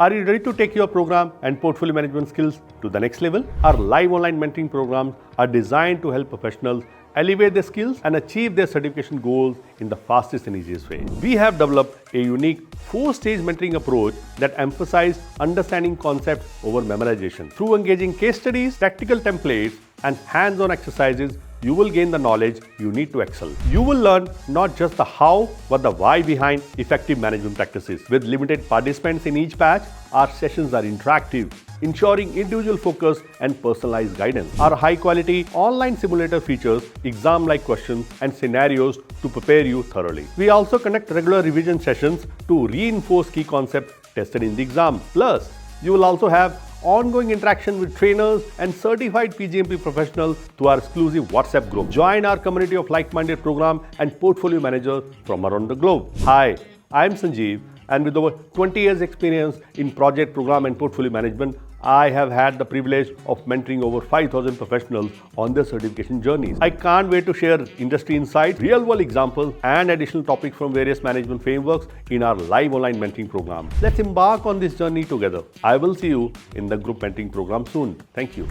Are you ready to take your program and portfolio management skills to the next level? Our live online mentoring programs are designed to help professionals elevate their skills and achieve their certification goals in the fastest and easiest way. We have developed a unique 4-stage mentoring approach that emphasizes understanding concepts over memorization. Through engaging case studies, practical templates, and hands-on exercises, you will gain the knowledge you need to excel. You will learn not just the how, but the why behind effective management practices. With limited participants in each batch, our sessions are interactive, ensuring individual focus and personalized guidance. Our high-quality online simulator features exam-like questions and scenarios to prepare you thoroughly. We also conduct regular revision sessions to reinforce key concepts tested in the exam. Plus, you will also have ongoing interaction with trainers and certified PgMP professionals through our exclusive WhatsApp group. Join our community of like-minded program and portfolio managers from around the globe. Hi, I'm Sanjeev, and with over 20 years experience in project, program and portfolio management, I have had the privilege of mentoring over 5,000 professionals on their certification journeys. I can't wait to share industry insights, real-world examples, and additional topics from various management frameworks in our live online mentoring program. Let's embark on this journey together. I will see you in the group mentoring program soon. Thank you.